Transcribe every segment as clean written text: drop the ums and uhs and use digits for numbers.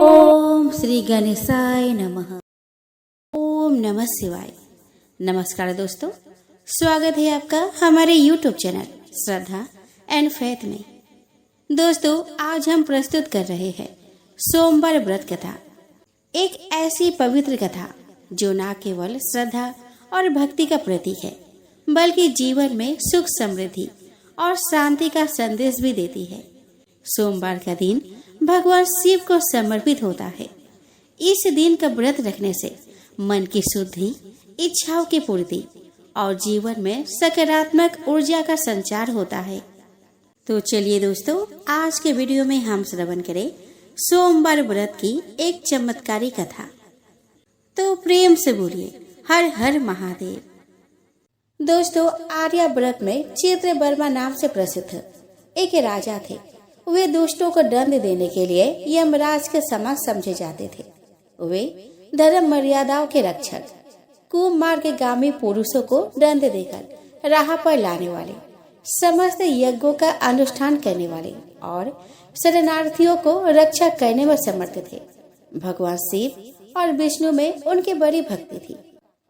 ओम श्री गणेशाय नमः। ओम नमः शिवाय। नमस्कार दोस्तों, स्वागत है आपका हमारे YouTube channel Shraddha and faith में। दोस्तों, आज हम प्रस्तुत कर रहे हैं सोमवार व्रत कथा। एक ऐसी पवित्र कथा जो न केवल श्रद्धा और भक्ति का प्रतीक है, बल्कि जीवन में सुख समृद्धि और शांति का संदेश भी देती है। सोमवार का दिन भगवान शिव को समर्पित होता है। इस दिन का व्रत रखने से मन की शुद्धि, इच्छाओं की पूर्ति और जीवन में सकारात्मक ऊर्जा का संचार होता है। तो चलिए दोस्तों, आज के वीडियो में हम श्रवण करें सोमवार व्रत की एक चमत्कारी कथा। तो प्रेम से बोलिए हर हर महादेव। दोस्तों, आर्या व्रत में चित्रवर्मा नाम से प्रसिद्ध एक राजा थे। वे दुष्टों को दंड देने के लिए यमराज के समक्ष समझे जाते थे। वे धर्म मर्यादाओं के रक्षक, कुमार्गगामी पुरुषों को दंड देकर राह पर लाने वाले, समस्त यज्ञों का अनुष्ठान करने वाले और शरणार्थियों को रक्षा करने में समर्थ थे। भगवान शिव और विष्णु में उनकी बड़ी भक्ति थी।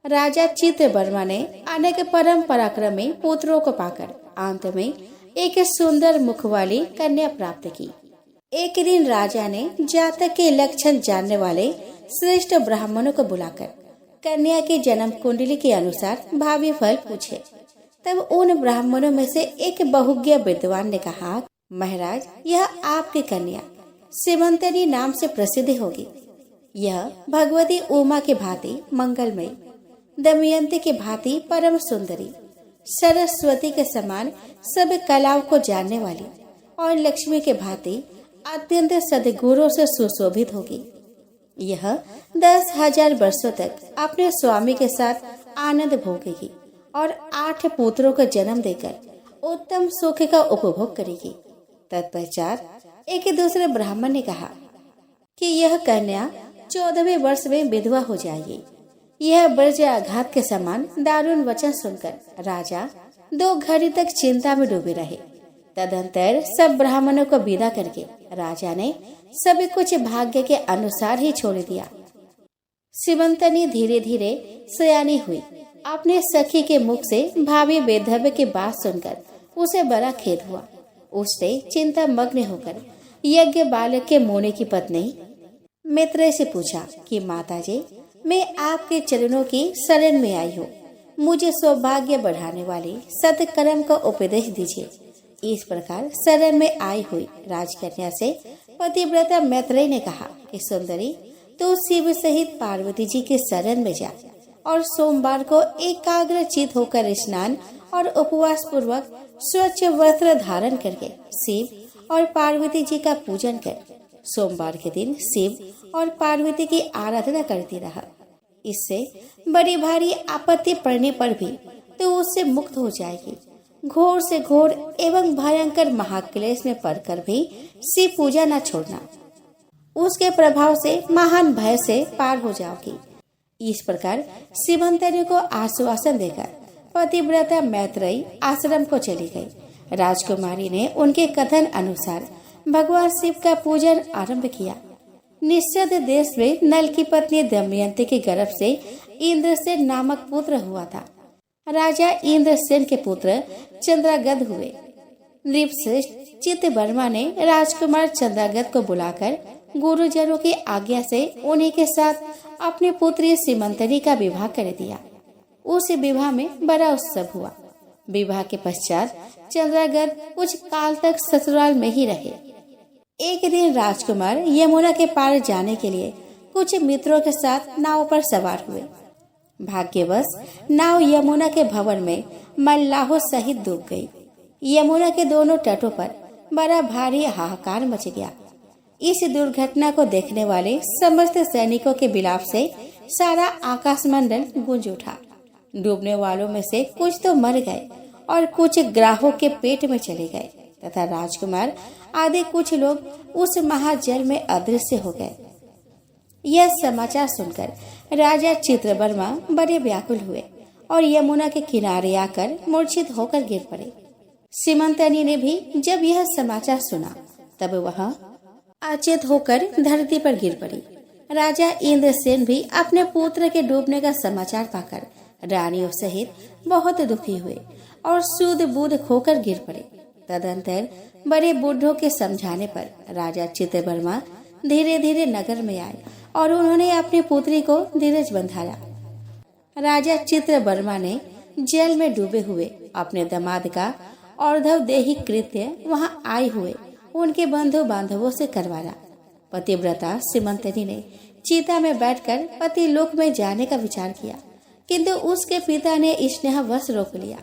राजा चित्रवर्मा ने अनेक परम पराक्रमी पुत्रों को पाकर अंत में एक सुंदर मुख वाली कन्या प्राप्त की। एक दिन राजा ने जातक के लक्षण जानने वाले श्रेष्ठ ब्राह्मणों को बुलाकर कन्या की जन्म कुंडली के अनुसार भावी फल पूछे। तब उन ब्राह्मणों में से एक बहुज्ञ विद्वान ने कहा, महाराज, यह आपकी कन्या सीमंतनी नाम से प्रसिद्ध होगी। यह भगवती उमा के भांति मंगलमयी, दमयंती के भांति परम सुंदरी, सरस्वती के समान सब कलाओं को जानने वाली और लक्ष्मी के भांति अत्यंत सद्गुणों से सुशोभित होगी। यह 10,000 वर्षों तक अपने स्वामी के साथ आनंद भोगेगी और 8 पुत्रों को जन्म देकर उत्तम सुख का उपभोग करेगी। तत्पश्चात एक दूसरे ब्राह्मण ने कहा कि यह कन्या 14वें वर्ष में विधवा हो जाएगी। यह ब्रज आघात के समान दारुण वचन सुनकर राजा 2 घड़ी तक चिंता में डूबे रहे। तदंतर सब ब्राह्मणों को विदा करके राजा ने सभी कुछ भाग्य के अनुसार ही छोड़ दिया। सीमंतनी धीरे धीरे सयानी हुई। अपने सखी के मुख से भावी वैधव्य की बात सुनकर उसे बड़ा खेद हुआ। उसने चिंता मग्न होकर यज्ञ बालक के मोने की पत्नी मैत्रेय से पूछा कि माताजी, मैं आपके चरणों की शरण में आई हूँ। मुझे सौभाग्य बढ़ाने वाली सत्कर्म का उपदेश दीजिए। इस प्रकार शरण में आई हुई राजकन्या से पतिव्रता मैत्रेय ने कहा कि सुंदरी, तू शिव सहित पार्वती जी के शरण में जा और सोमवार को एकाग्र चित होकर स्नान और उपवास पूर्वक स्वच्छ वस्त्र धारण करके शिव और पार्वती जी का पूजन कर सोमवार के दिन शिव और पार्वती की आराधना करती रहा। इससे बड़ी भारी आपत्ति पड़ने पर भी तो उससे मुक्त हो जाएगी। घोर से घोर एवं भयंकर महाक्लेश में पड़कर भी शिव पूजा न छोड़ना। उसके प्रभाव से महान भय से पार हो जाओगी। इस प्रकार सीमंतनी को आश्वासन देकर पतिव्रता मैत्रेयी आश्रम को चली गई। राजकुमारी ने उनके कथन अनुसार भगवान शिव का पूजन आरंभ किया। निषद देश में नल की पत्नी दमयंती के गर्भ से इंद्रसेन नामक पुत्र हुआ था। राजा इंद्रसेन के पुत्र चंद्रागद हुए। नृपश्रेष्ठ चित्रवर्मा ने राजकुमार चंद्रागद को बुलाकर गुरुजनों की आज्ञा से उन्हीं के साथ अपनी पुत्री सीमंतनी का विवाह कर दिया। उस विवाह में बड़ा उत्सव हुआ। विवाह के पश्चात चंद्रागद कुछ काल तक ससुराल में ही रहे। एक दिन राजकुमार यमुना के पार जाने के लिए कुछ मित्रों के साथ नाव पर सवार हुए। भाग्यवश नाव यमुना के भंवर में मल्लाहों सहित डूब गई। यमुना के दोनों तटों पर बड़ा भारी हाहाकार मच गया। इस दुर्घटना को देखने वाले समस्त सैनिकों के विलाप से सारा आकाशमंडल गूंज उठा। डूबने वालों में से कुछ तो मर गए और कुछ ग्राहों के पेट में चले गए तथा राजकुमार आदि कुछ लोग उस महाजल में अदृश्य हो गए। यह समाचार सुनकर राजा चित्रवर्मा बड़े व्याकुल हुए और यमुना के किनारे आकर मूर्छित होकर गिर पड़े। सीमंतनी ने भी जब यह समाचार सुना तब वह अचेत होकर धरती पर गिर पड़ी। राजा इंद्रसेन भी अपने पुत्र के डूबने का समाचार पाकर रानियों सहित बहुत दुखी हुए और सूद बूद खोकर गिर पड़े। तदंतर बड़े बूढ़ों के समझाने पर राजा चित्रवर्मा धीरे धीरे नगर में आए और उन्होंने अपनी पुत्री को धीरज बंधाया। राजा चित्रवर्मा ने जेल में डूबे हुए अपने दामाद का और्ध्व देही कृत्य वहां आए हुए उनके बंधु बांधवों से करवाया। पतिव्रता सीमंतरी ने चीता में बैठकर पति लोक में जाने का विचार किया, किंतु उसके पिता ने स्नेहवश रोक लिया।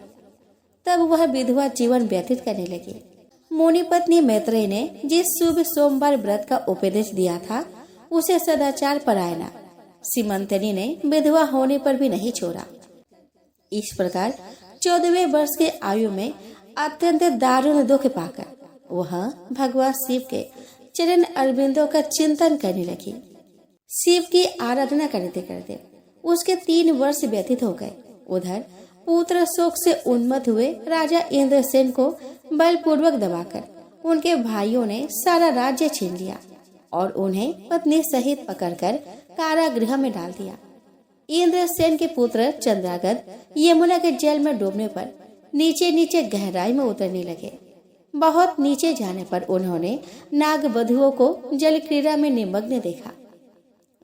तब वह विधवा जीवन व्यतीत करने लगी। मुनि पत्नी मैत्रेयी ने जिस शुभ सोमवार व्रत का उपदेश दिया था उसे सदाचार परायणा सीमंतरी ने विधवा होने पर भी नहीं छोड़ा। इस प्रकार 14वें वर्ष के आयु में अत्यंत दारुण दुख पाकर वह भगवान शिव के चरण अरविंदों का चिंतन करने लगी। शिव की आराधना करते करते उसके 3 वर्ष व्यतीत हो गए। उधर पुत्र शोक से उन्मत्त हुए राजा इंद्रसेन को बलपूर्वक दबाकर उनके भाइयों ने सारा राज्य छीन लिया और उन्हें पत्नी सहित पकड़कर कारागृह में डाल दिया। इंद्रसेन के पुत्र चंद्रागद यमुना के जल में डूबने पर नीचे नीचे गहराई में उतरने लगे। बहुत नीचे जाने पर उन्होंने नाग वधुओं को जल क्रीड़ा में निमग्न देखा।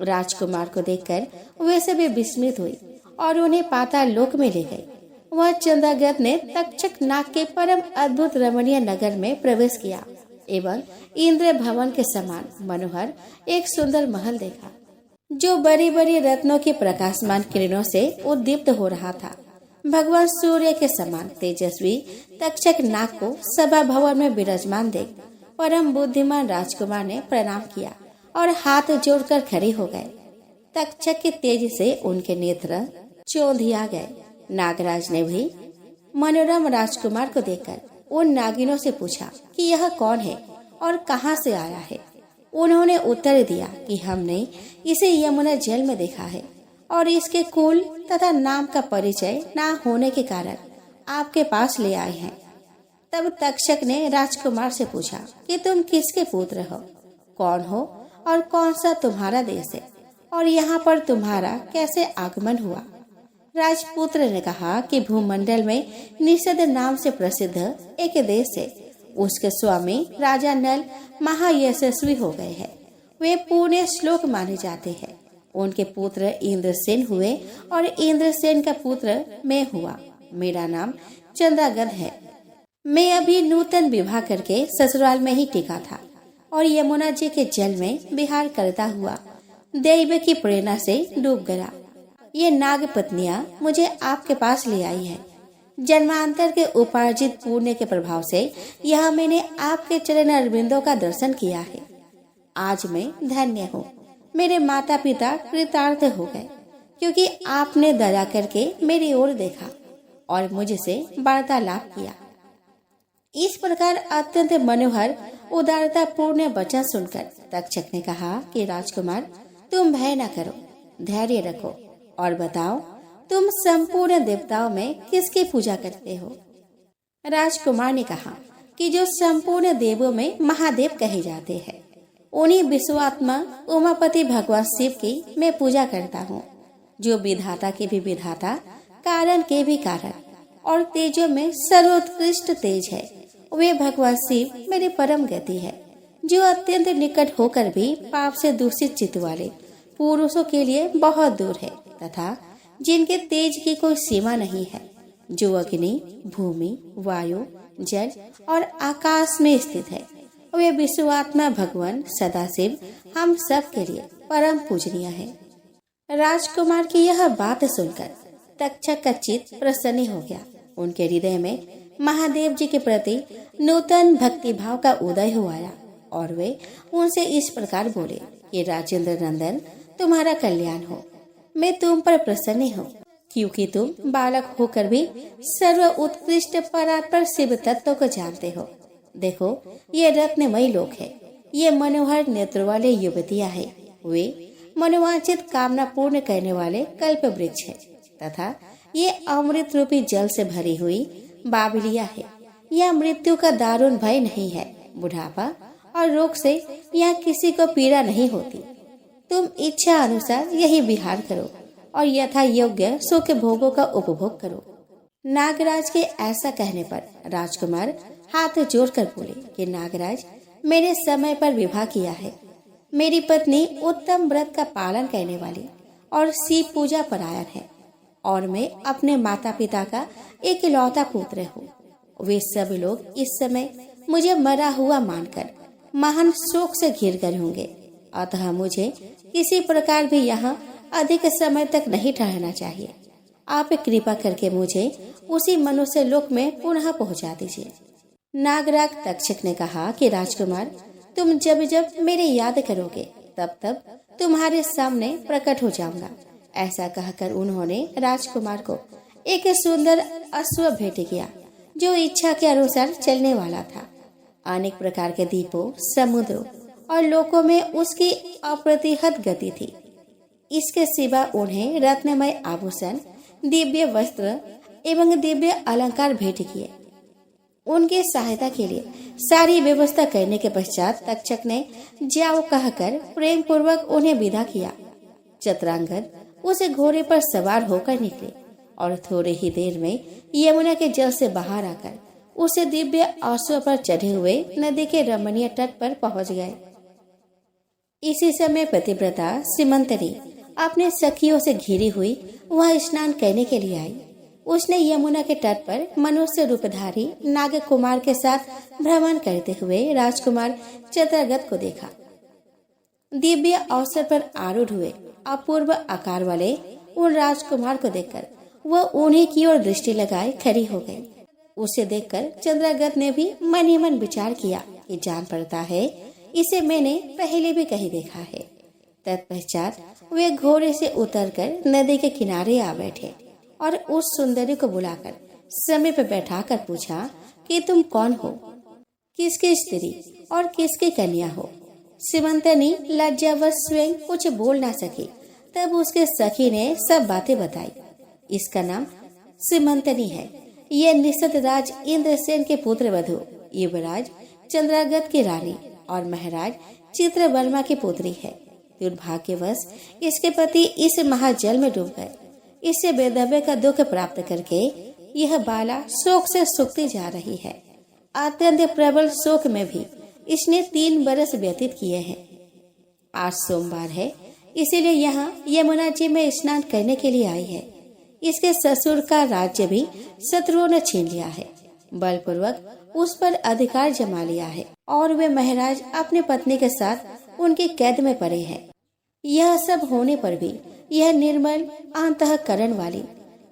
राजकुमार को देखकर वे सभी विस्मित हुई और उन्हें पाताल लोक में ले गई। वह चंद्रागद ने तक्षक नाग के परम अद्भुत रमणीय नगर में प्रवेश किया एवं इंद्र भवन के समान मनोहर एक सुंदर महल देखा, जो बड़ी बड़ी रत्नों के प्रकाशमान किरणों से उद्दीप्त हो रहा था। भगवान सूर्य के समान तेजस्वी तक्षक नाग को सभा भवन में विराजमान देख परम बुद्धिमान राजकुमार ने प्रणाम किया और हाथ जोड़कर खड़े हो गए। तक्षक के तेज से उनके नेत्र चौंधिया गए। नागराज ने भी मनोरम राजकुमार को देखकर उन नागिनों से पूछा कि यह कौन है और कहां से आया है। उन्होंने उत्तर दिया कि हमने इसे यमुना जल में देखा है और इसके कुल तथा नाम का परिचय न होने के कारण आपके पास ले आए हैं। तब तक्षक ने राजकुमार से पूछा कि तुम किसके पुत्र हो, कौन हो और कौन सा तुम्हारा देश है और यहाँ पर तुम्हारा कैसे आगमन हुआ। राजपुत्र ने कहा कि भूमंडल में निषद नाम से प्रसिद्ध एक देश है। उसके स्वामी राजा नल महायशस्वी हो गए हैं। वे पुण्य श्लोक माने जाते हैं। उनके पुत्र इंद्रसेन हुए और इंद्रसेन का पुत्र मैं हुआ। मेरा नाम चंद्रागद है। मैं अभी नूतन विवाह करके ससुराल में ही टिका था और यमुना जी के जल में विहार करता हुआ दैव की प्रेरणा से डूब गया। ये नाग पत्नियां मुझे आपके पास ले आई है। जन्मांतर के उपार्जित पुण्य के प्रभाव से यह मैंने आपके चरण अरविंदों का दर्शन किया है। आज मैं धन्य हूँ। मेरे माता पिता कृतार्थ हो गए क्योंकि आपने दया करके मेरी ओर देखा और मुझसे वार्तालाप किया। इस प्रकार अत्यंत मनोहर उदारता पूर्ण वचन सुनकर तक्षक ने कहा कि राजकुमार, तुम भय न करो, धैर्य रखो और बताओ तुम संपूर्ण देवताओं में किसकी पूजा करते हो। राजकुमार ने कहा कि जो संपूर्ण देवों में महादेव कहे जाते हैं उन्हीं विश्वात्मा उमापति भगवान शिव की मैं पूजा करता हूँ, जो विधाता के भी विधाता, कारण के भी कारण और तेजों में सर्वोत्कृष्ट तेज है। वे भगवान शिव मेरी परम गति है, जो अत्यंत निकट होकर भी पाप से दूषित चित्त वाले पुरुषों के लिए बहुत दूर है तथा जिनके तेज की कोई सीमा नहीं है, जो अग्नि, भूमि, वायु, जल और आकाश में स्थित है। वे विश्वात्मा भगवान सदाशिव हम सब के लिए परम पूजनीय है। राजकुमार की यह बात सुनकर तक्षक का चित्त प्रसन्न हो गया। उनके हृदय में महादेव जी के प्रति नूतन भक्ति भाव का उदय हो आया और वे उनसे इस प्रकार बोले कि राजेंद्र नंदन, तुम्हारा कल्याण हो। मैं तुम पर प्रसन्न हूँ क्योंकि तुम बालक होकर भी सर्व उत्कृष्ट परात्पर शिव तत्व को जानते हो। देखो, ये रत्नमयी लोक है। ये मनोहर नेत्र वाले युवतियाँ है। वे मनोवांछित कामना पूर्ण करने वाले कल्प वृक्ष है तथा ये अमृत रूपी जल से भरी हुई बाबलिया है। यह मृत्यु का दारुण भय नहीं है, बुढ़ापा और रोग से यहाँ किसी को पीड़ा नहीं होती। तुम इच्छा अनुसार यही विहार करो और यथा योग्य सुख भोगों का उपभोग करो। नागराज के ऐसा कहने पर राजकुमार हाथ जोड़कर बोले कि नागराज, मैंने समय पर विवाह किया है। मेरी पत्नी उत्तम व्रत का पालन करने वाली और शिव पूजा परायण है और मैं अपने माता पिता का इकलौता पुत्र हूँ। वे सब लोग इस समय मुझे मरा हुआ मानकर महान शोक से घिर गए होंगे, अतः मुझे किसी प्रकार भी यहाँ अधिक समय तक नहीं ठहरना चाहिए। आप कृपा करके मुझे उसी मनुष्य लोक में पुनः पहुँचा दीजिए। नागराज तक्षक ने कहा कि राजकुमार, तुम जब जब मेरे याद करोगे तब तब तुम्हारे सामने प्रकट हो जाऊंगा। ऐसा कहकर उन्होंने राजकुमार को एक सुंदर अश्व भेंट किया जो इच्छा के अनुसार चलने वाला था। अनेक प्रकार के दीपों, समुद्रों और लोकों में उसकी अप्रतिहत गति थी। इसके सिवा उन्हें रत्नमय आभूषण, दिव्य वस्त्र एवं दिव्य अलंकार भेंट किए। उनकी सहायता के लिए सारी व्यवस्था करने के पश्चात तक्षक ने जाओ कहकर प्रेम पूर्वक उन्हें विदा किया। चित्रांगद उस घोड़े पर सवार होकर निकले और थोड़ी ही देर में यमुना के जल से बाहर आकर उस दिव्य अश्व पर चढ़े हुए नदी के रमणीय तट पर पहुंच गए। इसी समय पतिव्रता सीमंतनी अपने सखियों से घिरी हुई वहां स्नान करने के लिए आई। उसने यमुना के तट पर मनुष्य रूपधारी नाग कुमार के साथ भ्रमण करते हुए राजकुमार चित्रगत को देखा। दिव्य अवसर पर आरूढ़ हुए अपूर्व आकार वाले उन राजकुमार को देखकर वह उन्हीं की ओर दृष्टि लगाए खड़ी हो गई। उसे देखकर चंद्रगत ने भी मन ही मन विचार किया कि जान पड़ता है इसे मैंने पहले भी कहीं देखा है। तत्पश्चात वे घोड़े से उतरकर नदी के किनारे आ बैठे और उस सुंदरी को बुलाकर समीप बैठाकर पूछा कि तुम कौन हो, किसकी स्त्री और किसकी कन्या हो। सीमंतनी लज्जावश स्वयं कुछ बोल ना सकी। तब उसके सखी ने सब बातें बताई। इसका नाम सीमंतनी है। यह निषद राज इंद्रसेन के पुत्र वधु युवराज चंद्रागत की रानी और महाराज चित्रवर्मा की पुत्री है। दुर्भाग्यवश इसके पति इस महाजल में डूब गए। इससे बेदबे का दुख प्राप्त करके यह बाला शोक से सूखती जा रही है। अत्यंत प्रबल शोक में भी इसने 3 बरस व्यतीत किए हैं। आज सोमवार है, इसीलिए यहाँ यमुना जी में स्नान करने के लिए आई है। इसके ससुर का राज्य भी शत्रुओं ने छीन लिया है, बलपूर्वक उस पर अधिकार जमा लिया है और वे महाराज अपनी पत्नी के साथ उनकी कैद में पड़े हैं। यह सब होने पर भी यह निर्मल अंतःकरण वाली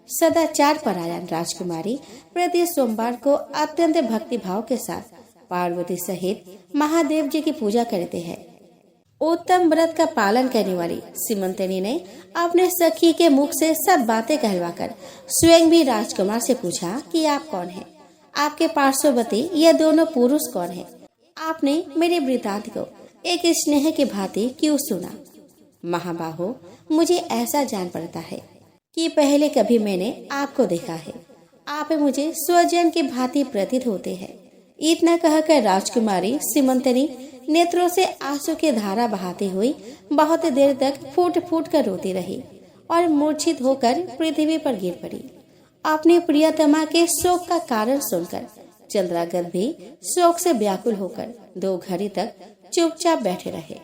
सदाचार परायण राजकुमारी प्रति सोमवार को अत्यंत भक्तिभाव के साथ पार्वती सहित महादेव जी की पूजा करते हैं। उत्तम व्रत का पालन करने वाली सीमंतनी ने अपने सखी के मुख से सब बातें कहलवाकर स्वयं भी राजकुमार से पूछा कि आप कौन हैं? आपके पार्श्ववर्ती यह दोनों पुरुष कौन हैं? आपने मेरे वृतांत को एक स्नेह की भांति क्यों सुना? महाबाहो, मुझे ऐसा जान पड़ता है कि पहले कभी मैंने आपको देखा है। आप मुझे स्वजन की भांति प्रतीत होते हैं। इतना कहकर राजकुमारी सीमंतनी नेत्रों से आंसू की धारा बहाती हुई बहुत देर तक फूट फूट कर रोती रही और मूर्छित होकर पृथ्वी पर गिर पड़ी। अपनी प्रियतमा के शोक का कारण सुनकर चंद्रागत भी शोक से व्याकुल होकर 2 घड़ी तक चुपचाप बैठे रहे।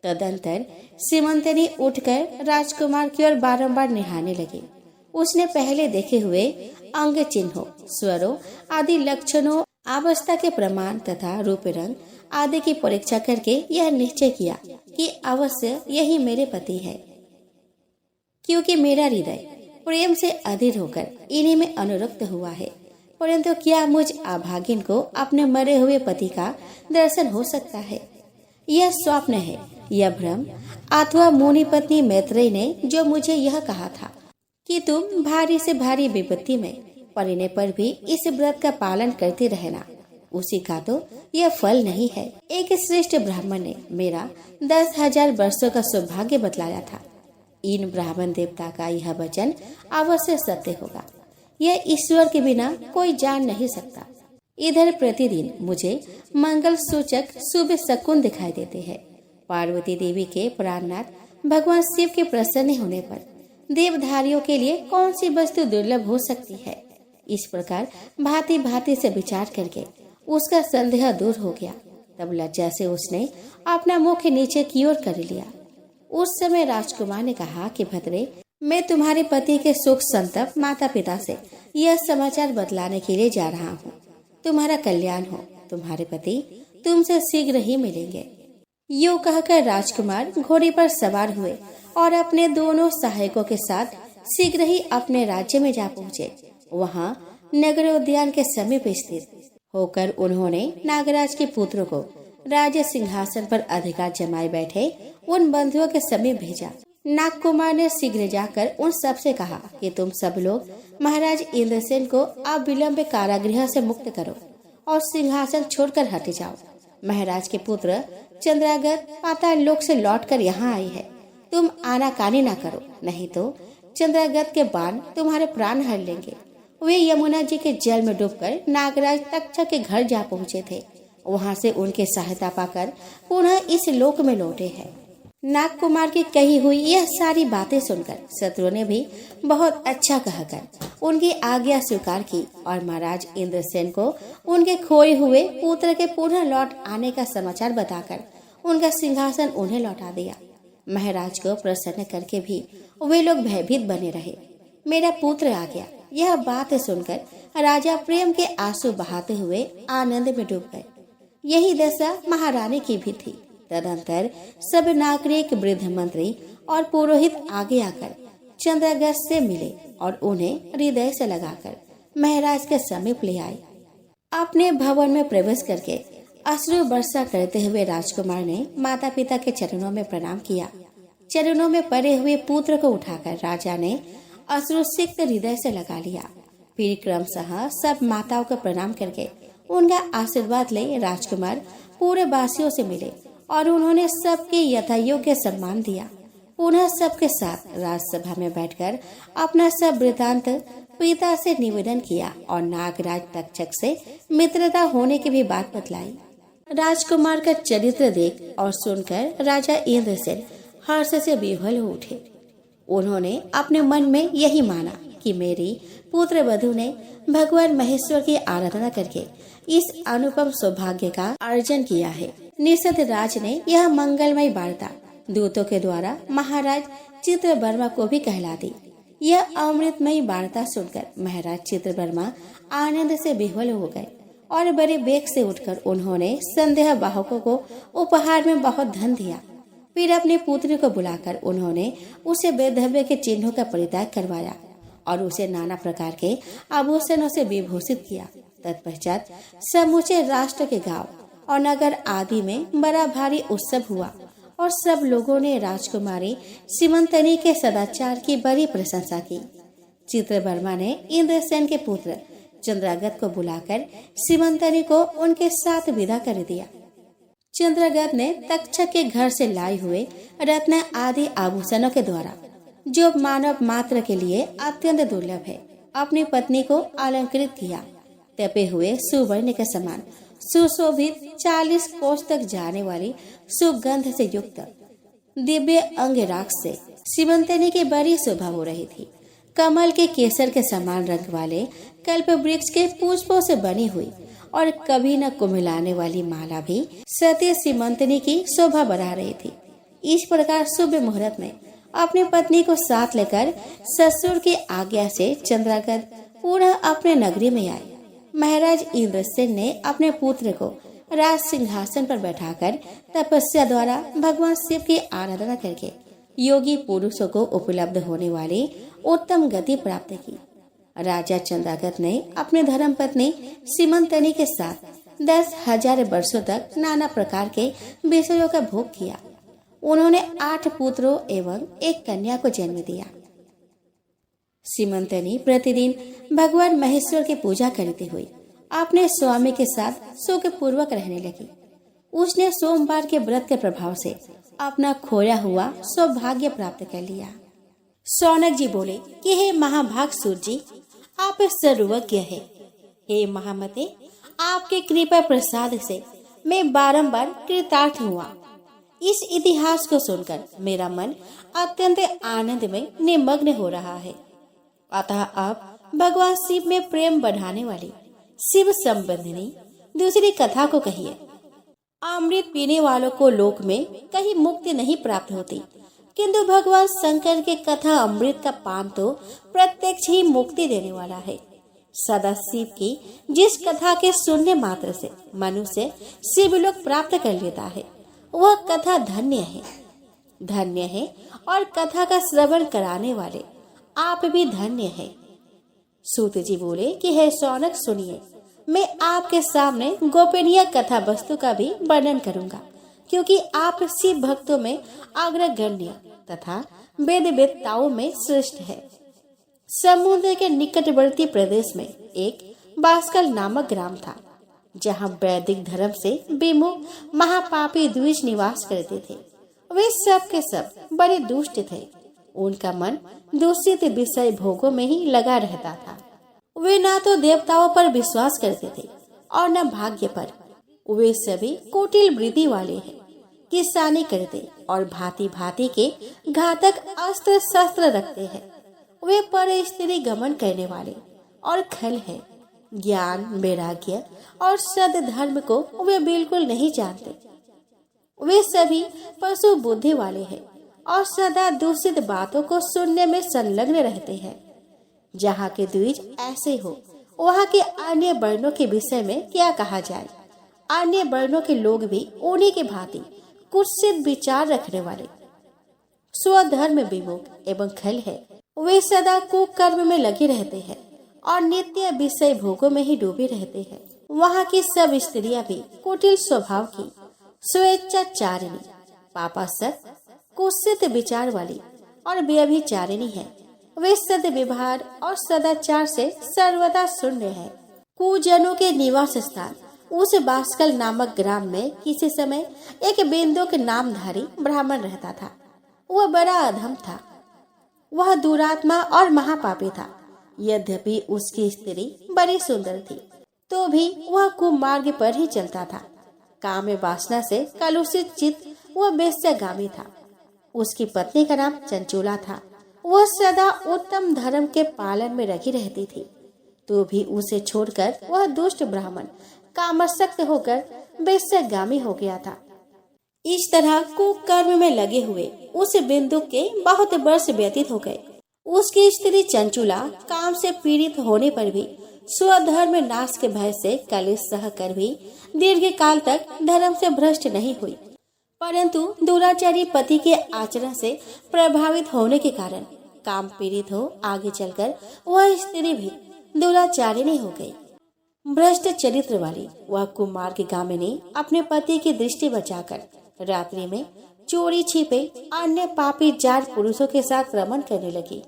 तदंतर सीमंतनी उठकर राजकुमार की ओर बारंबार निहारने लगी। उसने पहले देखे हुए अंग चिन्हों, स्वरों आदि लक्षणों, अवस्था के प्रमाण तथा रूप रंग आदि की परीक्षा करके यह निश्चय किया कि अवश्य यही मेरे पति है, क्योंकि मेरा हृदय प्रेम से अधीर होकर इन्हीं में अनुरक्त हुआ है। परंतु क्या मुझ अभागिन को अपने मरे हुए पति का दर्शन हो सकता है? यह स्वप्न है, यह भ्रम अथवा मुनि पत्नी मैत्रेयी ने जो मुझे यह कहा था कि तुम भारी से भारी विपत्ति में पड़ने पर भी इस व्रत का पालन करते रहना, उसी का तो यह फल नहीं है। एक श्रेष्ठ ब्राह्मण ने मेरा 10,000 वर्षों का सौभाग्य बतलाया था। इन ब्राह्मण देवता का यह वचन अवश्य सत्य होगा। यह ईश्वर के बिना कोई जान नहीं सकता। इधर प्रतिदिन मुझे मंगल सूचक शुभ शकुन दिखाई देते हैं। पार्वती देवी के प्राणनाथ भगवान शिव के प्रसन्न होने पर देवधारियों के लिए कौन सी वस्तु दुर्लभ हो सकती है। इस प्रकार भांति भांति से विचार करके उसका संदेह दूर हो गया। तब लज्जा से उसने अपना मुख नीचे की ओर कर लिया। उस समय राजकुमार ने कहा कि भद्रे, मैं तुम्हारे पति के सुख संतप माता पिता से यह समाचार बतलाने के लिए जा रहा हूँ। तुम्हारा कल्याण हो, तुम्हारे पति तुमसे शीघ्र ही मिलेंगे। यूँ कहकर राजकुमार घोड़े पर सवार हुए और अपने दोनों सहायकों के साथ शीघ्र ही अपने राज्य में जा पहुँचे। वहाँ नगर उद्यान के समीप स्थित होकर उन्होंने नागराज के पुत्र को राज सिंहासन पर अधिकार जमाए बैठे उन बंधुओं के समीप भेजा। नागकुमार ने शीघ्र जाकर उन सब से कहा कि तुम सब लोग महाराज इंद्रसेन को अविलंब कारागृह से मुक्त करो और सिंहासन छोड़कर हट जाओ। महाराज के पुत्र चंद्रागत पाताल लोक से लौटकर यहाँ आई है। तुम आनाकानी ना करो, नहीं तो चंद्रागत के बाण तुम्हारे प्राण हर लेंगे। वे यमुना जी के जल में डूबकर नागराज तक्षक के घर जा पहुँचे थे। वहाँ से उनके सहायता पाकर पुनः इस लोक में लौटे हैं। नागकुमार की कही हुई यह सारी बातें सुनकर शत्रु ने भी बहुत अच्छा कहकर उनकी आज्ञा स्वीकार की और महाराज इंद्रसेन को उनके खोए हुए पुत्र के पुनः लौट आने का समाचार बताकर उनका सिंहासन उन्हें लौटा दिया। महाराज को प्रसन्न करके भी वे लोग भयभीत बने रहे। मेरा पुत्र आ गया, यह बात सुनकर राजा प्रेम के आंसू बहाते हुए आनंद में डूब गए। यही दशा महारानी की भी थी। तदंतर सब नागरिक, वृद्ध मंत्री और पुरोहित आगे आकर चंद्रागत से मिले और उन्हें हृदय से लगाकर महाराज के समीप ले आए। अपने भवन में प्रवेश करके अश्रु वर्षा करते हुए राजकुमार ने माता पिता के चरणों में प्रणाम किया। चरणों में पड़े हुए पुत्र को उठाकर राजा ने अश्रुसिक्त हृदय से लगा लिया। फिर क्रमशः सब माताओं को प्रणाम करके उनका आशीर्वाद ले राजकुमार पूरे वासियों से मिले और उन्होंने सबके यथायोग्य सम्मान दिया। पुनः सबके साथ राजसभा में बैठकर अपना सब वृतांत पिता से निवेदन किया और नागराज तक्षक से मित्रता होने की भी बात बतलाई। राजकुमार का चरित्र देख और सुनकर राजा इंद्रसेन हर्ष से विह्वल हो उठे। उन्होंने अपने मन में यही माना कि मेरी पुत्र वधु ने भगवान महेश्वर की आराधना करके इस अनुपम सौभाग्य का अर्जन किया है। निषद राज ने यह मंगलमय वार्ता दूतों के द्वारा महाराज चित्रवर्मा को भी कहला दी। यह अमृतमयी वार्ता सुनकर महाराज चित्रवर्मा आनंद से विह्वल हो गए और बड़े वेग से उठकर उन्होंने संदेह वाहकों को उपहार में बहुत धन दिया। फिर अपने पुत्र को बुलाकर उन्होंने उसे वैधव्य के चिन्हों का परित्याग करवाया और उसे नाना प्रकार के आभूषणों से विभूषित किया। तत्पश्चात समूचे राष्ट्र के गांव और नगर आदि में बड़ा भारी उत्सव हुआ और सब लोगों ने राजकुमारी सीमंतनी के सदाचार की बड़ी प्रशंसा की। चित्रवर्मा ने इंद्रसेन के पुत्र चंद्रागत को बुलाकर सीमंतनी को उनके साथ विदा कर दिया। चंद्रागत ने तक्षक के घर से लाए हुए रत्न आदि आभूषणों के द्वारा, जो मानव मात्र के लिए अत्यंत दुर्लभ है, अपनी पत्नी को अलंकृत किया। तपे हुए सुवर्ण के समान सुशोभित 40 कोस तक जाने वाली सुगंध से युक्त दिव्य अंग राग से सीमंतनी की बड़ी शोभा हो रही थी। कमल के केसर के समान रंग वाले कल्प वृक्ष के पुष्पों से बनी हुई और कभी न कुम्हिलाने वाली माला भी सती सीमंतनी की शोभा बढ़ा रही थी। इस प्रकार शुभ मुहूर्त में अपनी पत्नी को साथ लेकर ससुर की आज्ञा से चंद्रागत पुनः अपने नगरी में आए। महाराज इंद्रसेन ने अपने पुत्र को राज सिंहासन पर बैठाकर तपस्या द्वारा भगवान शिव की आराधना करके योगी पुरुषों को उपलब्ध होने वाली उत्तम गति प्राप्त की। राजा चंद्रागत ने अपने धर्म पत्नी सीमंतनी के साथ 10,000 वर्षों तक नाना प्रकार के विषयों का भोग किया। उन्होंने 8 पुत्रों एवं 1 कन्या को जन्म दिया। सीमंतनी प्रतिदिन भगवान महेश्वर की पूजा करती हुई अपने स्वामी के साथ सुख पूर्वक रहने लगी। उसने सोमवार के व्रत के प्रभाव से अपना खोया हुआ सौभाग्य प्राप्त कर लिया। शौनक जी बोले कि हे महाभाग सूर्य जी, आप सर्वज्ञ है। हे महामते, आपके कृपा प्रसाद से मैं बारंबार कृतार्थ हुआ। इस इतिहास को सुनकर मेरा मन अत्यंत आनंद में निमग्न हो रहा है। अतः अब भगवान शिव में प्रेम बढ़ाने वाली शिव संबंधिनी दूसरी कथा को कहिए। अमृत पीने वालों को लोक में कहीं मुक्ति नहीं प्राप्त होती, किंतु भगवान शंकर के कथा अमृत का पान तो प्रत्यक्ष ही मुक्ति देने वाला है। सदा शिव की जिस कथा के सुनने मात्र से मनुष्य शिवलोक प्राप्त कर लेता है, वह कथा धन्य है, धन्य है। और कथा का श्रवण कराने वाले आप भी धन्य है। सूत जी बोले कि हे शौनक सुनिए, मैं आपके सामने गोपनीय कथा वस्तु का भी वर्णन करूंगा, क्योंकि आप शिव भक्तों में अग्रगण्य तथा वेद वेत्ताओं में श्रेष्ठ है। समुद्र के निकटवर्ती प्रदेश में एक बास्कल नामक ग्राम था, जहाँ वैदिक धर्म से विमुख महापापी द्विज निवास करते थे। वे सब के सब बड़े दुष्ट थे। उनका मन दूषित विषय भोगों में ही लगा रहता था। वे न तो देवताओं पर विश्वास करते थे और न भाग्य पर। वे सभी कुटिल वृत्ति वाले हैं, किसानी करते और भांति भांति के घातक अस्त्र शस्त्र रखते हैं। वे पर स्त्री गमन करने वाले और खल है। ज्ञान, वैराग्य और सद धर्म को वे बिल्कुल नहीं जानते। वे सभी पशु बुद्धि वाले हैं और सदा दूषित बातों को सुनने में संलग्न रहते हैं। जहाँ के द्विज ऐसे हो, वहाँ के अन्य वर्णों के विषय में क्या कहा जाए। अन्य वर्णों के लोग भी उन्हीं के भांति कुत्सित विचार रखने वाले, स्वधर्म विमुख एवं खल है। वे सदा कुकर्म में लगे रहते हैं और नित्य विषय भोगों में ही डूबे रहते हैं। वहाँ की सब स्त्रियां भी कुटिल स्वभाव की, स्वेच्छाचारिणी, पापासक्त, कुत्सित विचार वाली और व्यभिचारिणी है। वे सद व्यवहार और सदाचार से सर्वदा शून्य है। कुजनों के निवास स्थान उस बास्कल नामक ग्राम में किसी समय एक बिंदुक नामधारी ब्राह्मण रहता था। वह बड़ा अधम था। वह दुरात्मा और महापापी था। यद्यपि उसकी स्त्री बड़ी सुंदर थी, तो भी वह कुमार्ग पर ही चलता था। काम वासना से कलुषित चित्त वह वेश्यागामी था। उसकी पत्नी का नाम चंचूला था। वह सदा उत्तम धर्म के पालन में लगी रहती थी, तो भी उसे छोड़कर वह दुष्ट ब्राह्मण कामासक्त होकर वेश्यागामी हो गया था। इस तरह कुकर्म में लगे हुए उस बिंदु के बहुत वर्ष व्यतीत हो गए। उसकी स्त्री चंचूला काम से पीड़ित होने पर भी स्वधर्म नाश के भय से कलेश सह कर भी दीर्घ काल तक धर्म से भ्रष्ट नहीं हुई, परंतु दुराचारी पति के आचरण से प्रभावित होने के कारण काम पीड़ित हो आगे चलकर वह स्त्री भी दुराचारिणी हो गई। भ्रष्ट चरित्र वाली वह कुमार्ग गामिनी अपने पति की दृष्टि बचाकर रात्रि में चोरी छिपे अन्य पापी जार पुरुषों के साथ रमन करने लगी।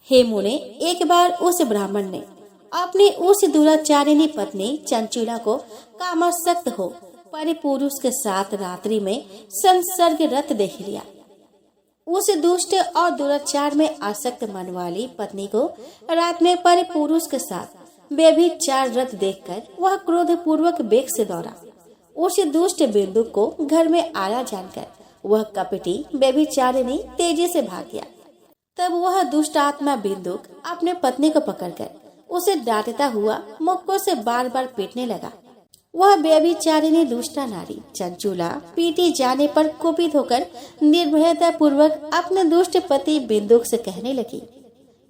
हे मुने, एक बार उस ब्राह्मण ने अपनी उस दुराचारिणी पत्नी चंचूला को कामासक्त हो परिपुरुष के साथ रात्रि में संसर्गरत देख लिया। उस दुष्ट और दुराचार में आसक्त मन वाली पत्नी को रात में परिपुरुष के साथ व्यभिचार रत देखकर वह क्रोध पूर्वक वेग से दौड़ा। उस दुष्ट बिंदु को घर में आया जानकर वह कपटी व्यभिचारिणी तेजी से भाग गया। तब वह दुष्ट आत्मा बिंदुक अपने पत्नी को पकड़कर उसे डांटता हुआ मुक्कों से बार बार पीटने लगा। वह व्यभिचारिणी दुष्टा नारी चंचूला पीटी जाने पर कुपित होकर निर्भयता पूर्वक अपने दुष्ट पति बिंदुक से कहने लगी।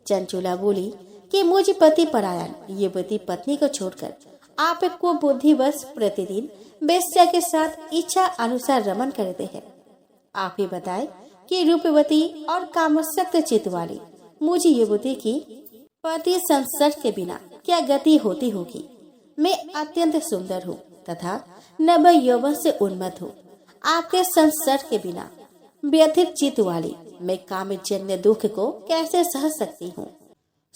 चंचूला बोली कि मुझ पति परायण युवती पत्नी को छोड़कर आप को बुद्धिवश प्रतिदिन वेश्या के साथ इच्छा अनुसार रमन करते हैं। आप ही बताएं कि रूपवती और कामसक्त चित्त वाली मुझ युवती की पति संसर्ग के बिना क्या गति होती होगी। मैं अत्यंत सुंदर हूँ तथा नव यौवन से उन्मत्त हूँ। आपके संसर्ग के बिना व्यथित चित्त वाली मैं कामजन्य दुख को कैसे सह सकती हूँ।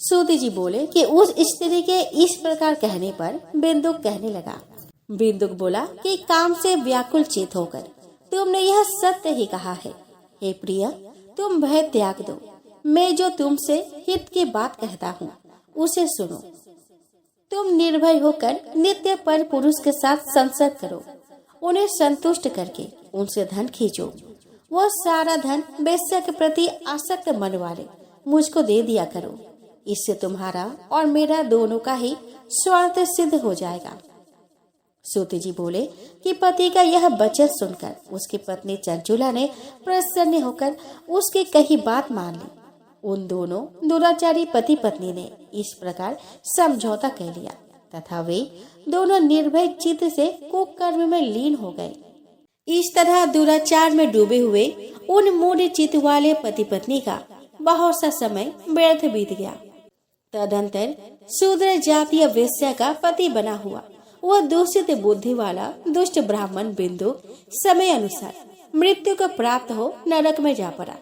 सूत जी बोले कि उस स्त्री के इस प्रकार कहने पर बिंदुक कहने लगा। बिंदुक बोला कि काम से व्याकुल चित होकर तुमने यह सत्य ही कहा है। हे प्रिय, तुम भय त्याग दो। मैं जो तुमसे हित की बात कहता हूँ उसे सुनो। तुम निर्भय होकर नित्य पर पुरुष के साथ संसर्ग करो, उन्हें संतुष्ट करके उनसे धन खींचो। वह सारा धन वेश्या के प्रति आसक्त मन वाले मुझको दे दिया करो। इससे तुम्हारा और मेरा दोनों का ही स्वार्थ सिद्ध हो जाएगा। सूत जी बोले कि पति का यह वचन सुनकर उसकी पत्नी चंचुला ने प्रसन्न होकर उसकी कही बात मान ली। उन दोनों दुराचारी पति पत्नी ने इस प्रकार समझौता कर लिया तथा वे दोनों निर्भय चित्त से कुकर्म में लीन हो गए। इस तरह दुराचार में डूबे हुए उन मूढ़ चित्त वाले पति पत्नी का बहुत सा समय व्यर्थ बीत गया। तदंतर शूद्र जातीय वेश्या का पति बना हुआ वह दूषित बुद्धि वाला दुष्ट ब्राह्मण बिंदु समय अनुसार मृत्यु को प्राप्त हो नरक में जा पड़ा।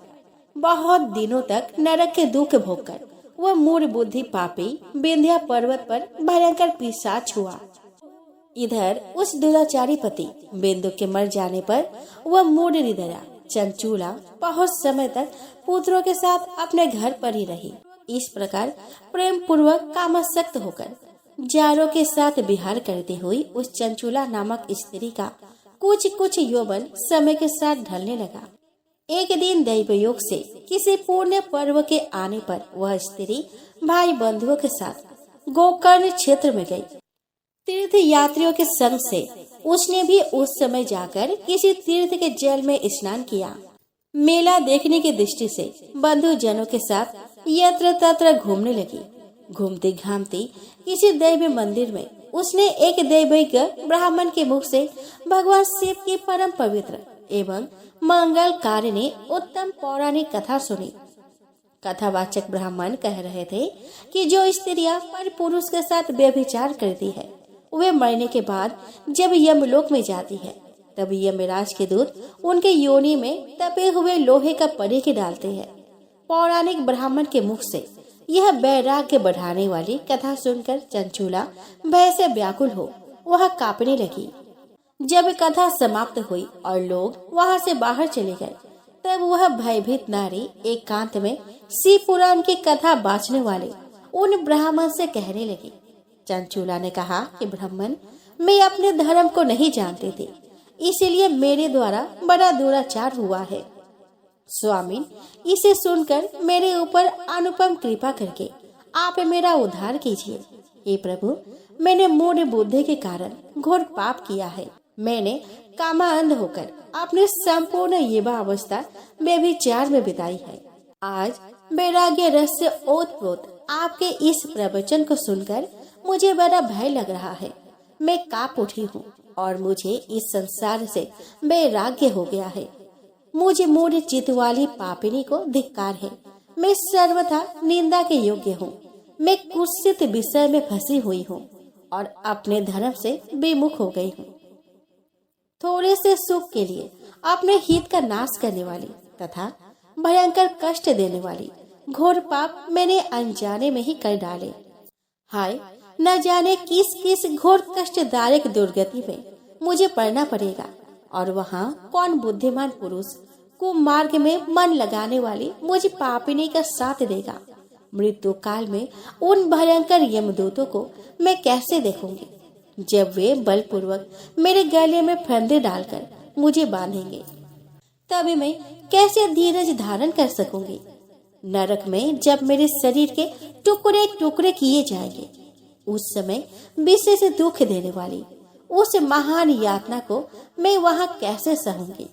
बहुत दिनों तक नरक के दुख भोगकर वह मूढ़ बुद्धि पापी विंध्या पर्वत पर भयंकर पिशाच हुआ। इधर उस दुराचारी पति बिंदु के मर जाने पर वह मूढ़ हृदया चंचूला बहुत समय तक पुत्रों के साथ अपने घर पर ही रही। इस प्रकार प्रेम पूर्वक कामासक्त होकर जारों के साथ विहार करती हुई उस चंचूला नामक स्त्री का कुछ यौवन समय के साथ ढलने लगा। एक दिन दैवयोग से किसी पुण्य पर्व के आने पर वह स्त्री भाई बंधुओं के साथ गोकर्ण क्षेत्र में गई। तीर्थ यात्रियों के संग से उसने भी उस समय जाकर किसी तीर्थ के जल में स्नान किया। मेला देखने की दृष्टि से बंधु जनों के साथ यत्र तत्र घूमने लगी। घूमती घामती किसी दैव मंदिर में उसने एक दैविक ब्राह्मण के मुख से भगवान शिव की परम पवित्र एवं मंगलकारिणी उत्तम पौराणिक कथा सुनी। कथावाचक ब्राह्मण कह रहे थे कि जो स्त्रियां पर पुरुष के साथ व्यभिचार करती है वे मरने के बाद जब यमलोक में जाती है तब यमराज के दूत उनके योनि में तपे हुए लोहे का परीख डालते हैं। पौराणिक ब्राह्मण के मुख से यह वैराग्य बढ़ाने वाली कथा सुनकर चंचूला भय से व्याकुल हो वह कांपने लगी। जब कथा समाप्त हुई और लोग वहां से बाहर चले गए तब वह भयभीत नारी एकांत में शिव पुराण की कथा बाँचने वाले उन ब्राह्मण से कहने लगी। चंचूला ने कहा कि ब्राह्मण, मैं अपने धर्म को नहीं जानती थी, इसलिए मेरे द्वारा बड़ा दुराचार हुआ है। स्वामी, इसे सुनकर मेरे ऊपर अनुपम कृपा करके आप मेरा उद्धार कीजिए। हे प्रभु, मैंने मूढ़ बुद्धि के कारण घोर पाप किया है। मैंने कामांध होकर अपने संपूर्ण युवा अवस्था व्यभिचार में बिताई है। आज वैराग्य रस से ओतप्रोत आपके इस प्रवचन को सुनकर मुझे बड़ा भय लग रहा है। मैं कांप उठी हूँ और मुझे इस संसार से वैराग्य हो गया है। मुझे मूढ़ चित्त वाली पापिनी को धिक्कार है। मैं सर्वथा निंदा के योग्य हूँ। मैं कुत्सित विषय में फंसी हुई हूँ और अपने धर्म से विमुख हो गई हूँ। थोड़े से सुख के लिए अपने हित का नाश करने वाली तथा भयंकर कष्ट देने वाली घोर पाप मैंने अनजाने में ही कर डाले। हाय, न जाने किस किस घोर कष्टदायक दुर्गति में मुझे पड़ना पड़ेगा और वहाँ कौन बुद्धिमान पुरुष कुमार्ग में मन लगाने वाली मुझे पापिनी का साथ देगा। मृत्यु काल में उन भयंकर यमदूतों को मैं कैसे देखूंगी जब वे बलपूर्वक मेरे गले में फंदे डालकर मुझे बांधेंगे। तभी मैं कैसे धीरज धारण कर सकूंगी। नरक में जब मेरे शरीर के टुकड़े टुकड़े किए जाएंगे उस समय विशेष दुख देने वाली उस महान यातना को मैं वहाँ कैसे सहूंगी।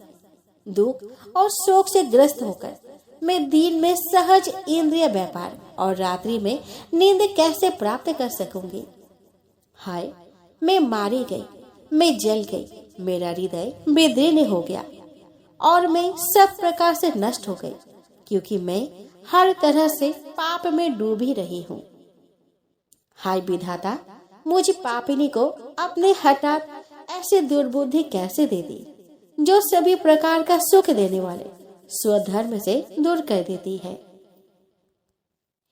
दुख और शोक से ग्रस्त होकर मैं दिन में सहज इंद्रिय व्यापार और रात्रि में नींद कैसे प्राप्त कर सकूंगी। हाय, मैं मारी गई, मैं जल गई, मेरा हृदय विदीर्ण हो गया और मैं सब प्रकार से नष्ट हो गई, क्योंकि मैं हर तरह से पाप में डूबी रही हूँ। हाय विधाता, मुझ पापिनी को अपने हठात ऐसी दुर्बुद्धि कैसे दे दी जो सभी प्रकार का सुख देने वाले स्वधर्म से दूर कर देती है।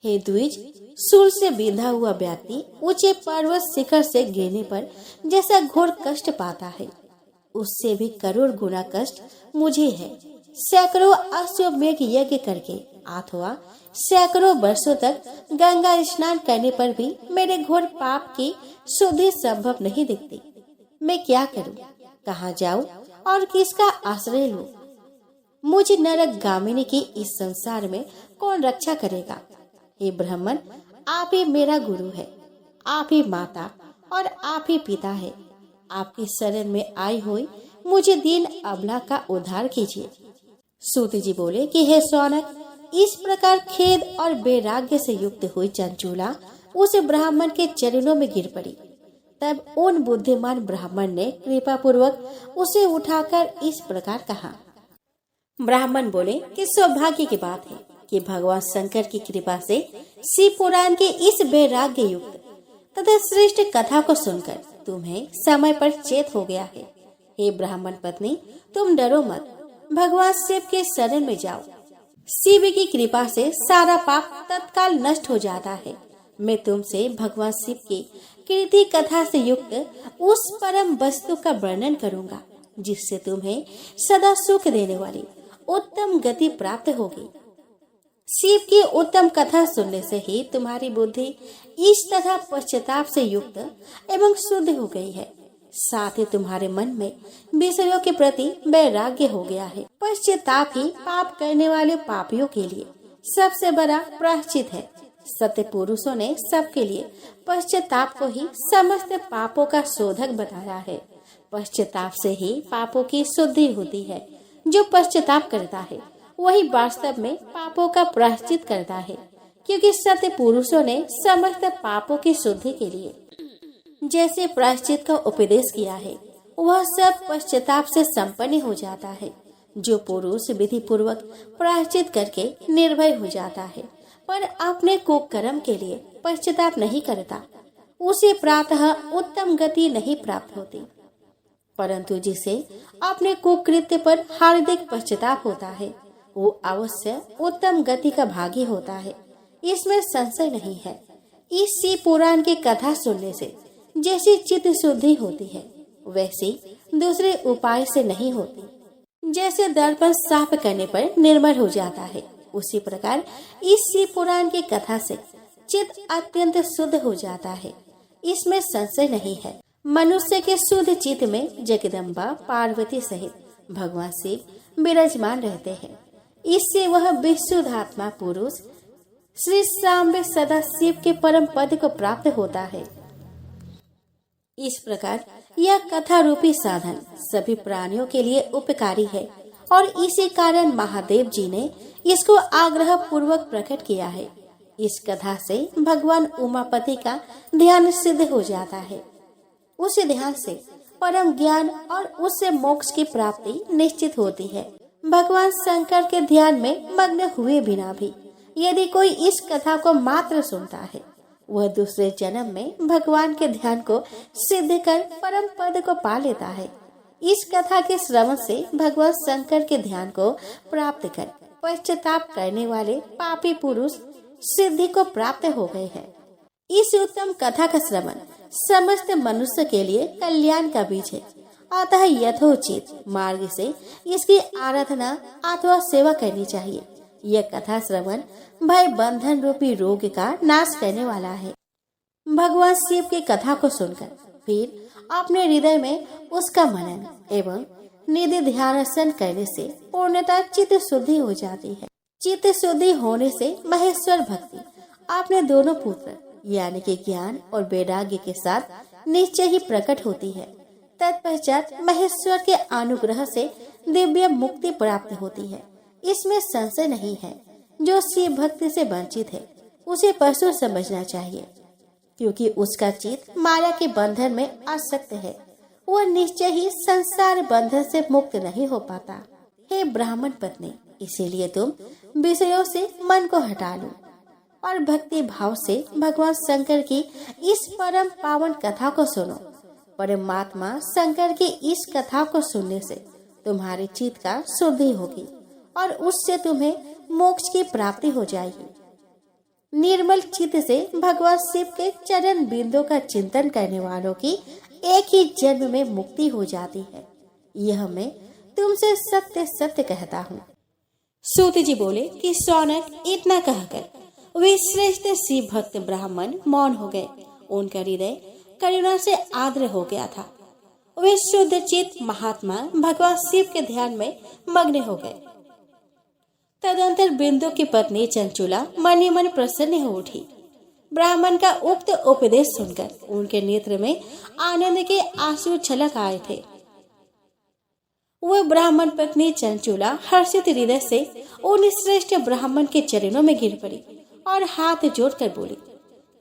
हे द्विज, सूल से बिंधा हुआ व्यक्ति ऊंचे पर्वत शिखर से गिरने पर जैसा घोर कष्ट पाता है, उससे भी करोड़ गुना कष्ट मुझे है। सैकड़ों अश्वमेघ यज्ञ करके अथवा सैकड़ों वर्षों तक गंगा स्नान करने पर भी मेरे घोर पाप की शुद्धि संभव नहीं दिखती। मैं क्या करूं, कहाँ जाऊं और किसका आश्रय लूं? मुझे नरक गामिनी की इस संसार में कौन रक्षा करेगा? हे ब्राह्मण, आप ही मेरा गुरु है, आप ही माता और आप ही पिता है। आपकी शरण में आई हुई मुझे दीन अबला का उद्धार कीजिए। सूत जी बोले कि हे शौनक, इस प्रकार खेद और वैराग्य से युक्त हुई चंचूला उस ब्राह्मण के चरणों में गिर पड़ी। तब उन बुद्धिमान ब्राह्मण ने कृपा पूर्वक उसे उठाकर इस प्रकार कहा। ब्राह्मण बोले कि सौभाग्य की बात है कि भगवान शंकर की कृपा से शिव पुराण के इस वैराग्य युक्त तथा श्रेष्ठ कथा को सुनकर तुम्हें समय पर चेत हो गया है। हे ब्राह्मण पत्नी, तुम डरो मत, भगवान शिव के शरण में जाओ। शिव की कृपा से सारा पाप तत्काल नष्ट हो जाता है। मैं तुमसे भगवान शिव की कीर्ति कथा से युक्त उस परम वस्तु का वर्णन करूंगा जिससे तुम्हें सदा सुख देने वाली उत्तम गति प्राप्त होगी। शिव की उत्तम कथा सुनने से ही तुम्हारी बुद्धि इस तथा पश्चाताप से युक्त एवं शुद्ध हो गई है। साथ ही तुम्हारे मन में विषयों के प्रति वैराग्य हो गया है। पश्चाताप ही पाप करने वाले पापियों के लिए सबसे बड़ा प्रायश्चित है। सत्य पुरुषों ने सबके लिए पश्चाताप को ही समस्त पापों का शोधक बताया है। पश्चाताप से ही पापों की शुद्धि होती है। जो पश्चाताप करता है वही वास्तव में पापों का प्रायश्चित करता है, क्योंकि सत्य पुरुषों ने समस्त पापों की शुद्धि के लिए जैसे प्रायश्चित का उपदेश किया है वह सब पश्चाताप से संपन्न हो जाता है। जो पुरुष विधि पूर्वक प्रायश्चित करके निर्भय हो जाता है पर अपने कुकर्म के लिए पश्चाताप नहीं करता, उसे प्रातः उत्तम गति नहीं प्राप्त होती। परंतु जिसे अपने कुकृत्य पर हार्दिक पश्चाताप होता है वो अवश्य उत्तम गति का भागी होता है, इसमें संशय नहीं है। इस शिव पुराण की कथा सुनने से जैसी चित्त शुद्धि होती है वैसी दूसरे उपाय से नहीं होती। जैसे दर्पण साफ करने पर निर्मल हो जाता है, उसी प्रकार इस शिव पुराण की कथा से चित्त अत्यंत शुद्ध हो जाता है, इसमें संशय नहीं है। मनुष्य के शुद्ध चित्त में जगदम्बा पार्वती सहित भगवान शिव विराजमान रहते हैं। इससे वह विशुद्धात्मा पुरुष श्री सांबे सदा शिव के परम पद को प्राप्त होता है। इस प्रकार यह कथा रूपी साधन सभी प्राणियों के लिए उपकारी है और इसी कारण महादेव जी ने इसको आग्रह पूर्वक प्रकट किया है। इस कथा से भगवान उमापति का ध्यान सिद्ध हो जाता है। उसी ध्यान से परम ज्ञान और उससे मोक्ष की प्राप्ति निश्चित होती है। भगवान शंकर के ध्यान में मग्न हुए बिना भी यदि कोई इस कथा को मात्र सुनता है वह दूसरे जन्म में भगवान के ध्यान को सिद्ध कर परम पद को पा लेता है। इस कथा के श्रवण से भगवान शंकर के ध्यान को प्राप्त कर पश्चाताप करने वाले पापी पुरुष सिद्धि को प्राप्त हो गए हैं। इस उत्तम कथा का श्रवण समस्त मनुष्य के लिए कल्याण का बीज है। अतः यथोचित मार्ग से इसकी आराधना अथवा सेवा करनी चाहिए। यह कथा श्रवण भय बंधन रूपी रोग का नाश करने वाला है। भगवान शिव की कथा को सुनकर फिर अपने हृदय में उसका मनन एवं निधि ध्यानासन करने से पूर्णतः चित्त शुद्धि हो जाती है। चित्त शुद्धि होने से महेश्वर भक्ति अपने दोनों पुत्र यानी कि ज्ञान और वैराग्य के साथ निश्चय ही प्रकट होती है। तत्पश्चात महेश्वर के अनुग्रह से दिव्य मुक्ति प्राप्त होती है, इसमें संशय नहीं है। जो शिव भक्ति से वंचित है उसे पशु समझना चाहिए, क्योंकि उसका चित्त माया के बंधन में आसक्त है। वह निश्चय ही संसार बंधन से मुक्त नहीं हो पाता। हे ब्राह्मण पत्नी, इसीलिए तुम विषयों से मन को हटा लो और भक्ति भाव से भगवान शंकर की इस परम पावन कथा को सुनो। परमात्मा शंकर की इस कथा को सुनने से तुम्हारे चित्त का शुद्धि होगी और उससे तुम्हें मोक्ष की प्राप्ति हो जाएगी। निर्मल चित्त से भगवान शिव के चरण बिंदु का चिंतन करने वालों की एक ही जन्म में मुक्ति हो जाती है। यह मैं तुमसे सत्य सत्य कहता हूँ। सूत जी बोले कि शौनक इतना कहकर वे श्रेष्ठ शिव भक्त ब्राह्मण मौन हो गए। उनका हृदय करुणा से आर्द्र हो गया था। वे शुद्ध चित्त महात्मा भगवान शिव के ध्यान में मग्न हो गए। तदंतर बिंदु की पत्नी चंचुला मन ही मन प्रसन्न हो उठी। ब्राह्मण का उक्त उपदेश सुनकर उनके नेत्र में आनंद के आंसू छलक आए थे। वह ब्राह्मण पत्नी चंचुला हर्षित हृदय से उन श्रेष्ठ ब्राह्मण के चरणों में गिर पड़ी और हाथ जोड़कर बोली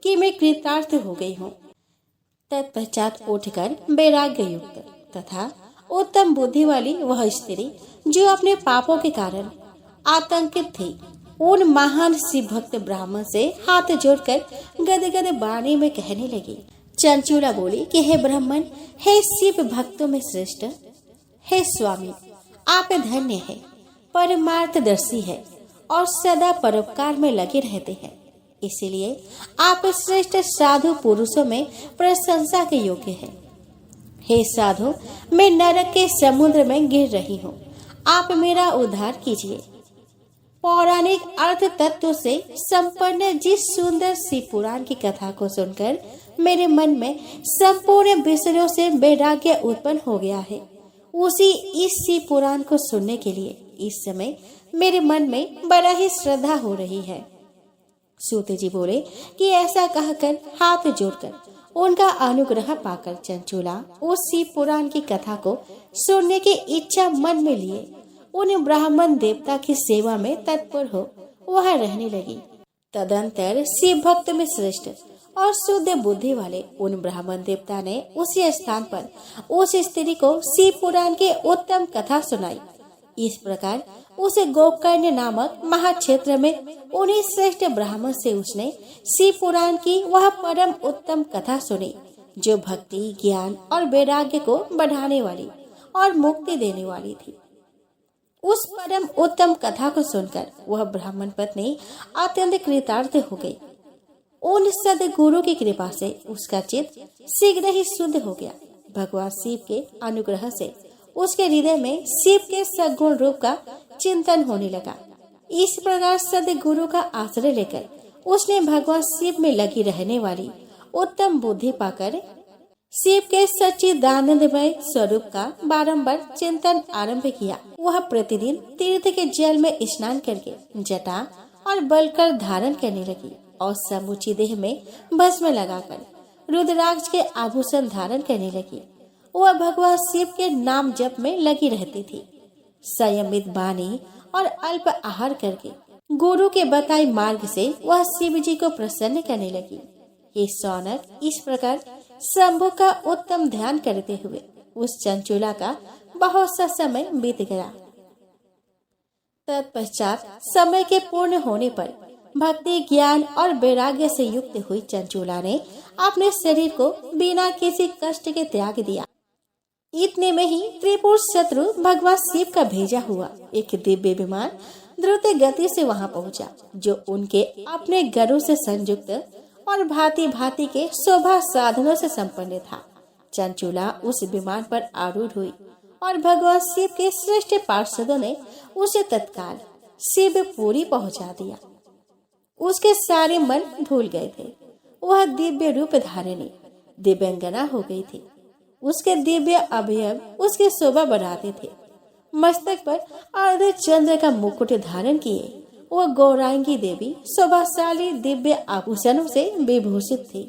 कि मैं कृतार्थ हो गई हूँ। तत्पश्चात उठकर वैराग्य युक्त तथा उत्तम बुद्धि वाली वह स्त्री जो अपने पापों के कारण आतंकित थी, उन महान शिव भक्त ब्राह्मण से हाथ जोड़कर गदगद वाणी में कहने लगी। चंचुला बोली कि हे ब्राह्मण, हे शिव भक्तों में श्रेष्ठ, हे स्वामी, आप धन्य है, परमार्थदर्शी है और सदा परोपकार में लगे रहते हैं। इसीलिए आप श्रेष्ठ साधु पुरुषों में प्रशंसा के योग्य हैं। हे साधु, मैं नरक के समुद्र में गिर रही हूँ, आप मेरा उद्धार कीजिए। पौराणिक अर्थ तत्व से संपन्न जिस सुंदर शिव पुराण की कथा को सुनकर मेरे मन में संपूर्ण विषयों से वैराग्य उत्पन्न हो गया है, उसी इस शिव पुराण को सुनने के लिए इस समय मेरे मन में बड़ा ही श्रद्धा हो रही है। सूत जी बोले कि ऐसा कहकर हाथ जोड़कर उनका अनुग्रह पाकर चंचुला उस शिव पुराण की कथा को सुनने की इच्छा मन में लिए उन ब्राह्मण देवता की सेवा में तत्पर हो वह रहने लगी। तदंतर शिव भक्त में श्रेष्ठ और शुद्ध बुद्धि वाले उन ब्राह्मण देवता ने उसी स्थान पर उस स्त्री को शिव पुराण के उत्तम कथा सुनाई। इस प्रकार उस गोकर्ण नामक महाक्षेत्र में उन्हीं श्रेष्ठ ब्राह्मण से उसने शिव पुराण की वह परम उत्तम कथा सुनी, जो भक्ति, ज्ञान और वैराग्य को बढ़ाने वाली और मुक्ति देने वाली थी। उस परम उत्तम कथा को सुनकर वह ब्राह्मण पत्नी अत्यंत कृतार्थ हो गई। उन सद्गुरु की कृपा से उसका चित्त शीघ्र ही शुद्ध हो गया। भगवान शिव के अनुग्रह से उसके हृदय में शिव के सगुण रूप का चिंतन होने लगा। इस प्रकार सद्गुरु का आश्रय लेकर उसने भगवान शिव में लगी रहने वाली उत्तम बुद्धि पाकर शिव के सच्चिदानंदमय स्वरूप का बारंबार चिंतन आरंभ किया। वह प्रतिदिन तीर्थ के जल में स्नान करके जटा और बलकर धारण करने लगी और समूची देह में भस्म लगाकर रुद्राक्ष के आभूषण धारण करने लगी। वह भगवान शिव के नाम जप में लगी रहती थी। संयमित वाणी और अल्प आहार करके गुरु के बताए मार्ग से वह शिव जी को प्रसन्न करने लगी। ये शौनक, इस प्रकार शंभु का उत्तम ध्यान करते हुए उस चंचुला का बहुत सा समय बीत गया। तत्पश्चात समय के पूर्ण होने पर भक्ति, ज्ञान और वैराग्य से युक्त हुई चंचुला ने अपने शरीर को बिना किसी कष्ट के त्याग दिया। इतने में ही त्रिपुर शत्रु भगवान शिव का भेजा हुआ एक दिव्य विमान द्रुत गति से वहां पहुंचा, जो उनके अपने गरुड़ से संयुक्त और भांति भांति के शोभा साधनों से संपन्न था। चंचुला उस विमान पर आरूढ़ हुई और भगवान शिव के श्रेष्ठ पार्षदों ने उसे तत्काल शिवपुरी पहुंचा दिया। उसके सारे मन भूल गए थे। वह दिव्य रूप धारिणी दिव्यांगना हो गई थी। उसके दिव्य अवयव उसकी शोभा बढ़ाते थे। मस्तक पर अर्ध चंद्र का मुकुट धारण किए वह गौरांगी देवी शोभाशाली दिव्य आभूषणों से विभूषित थी।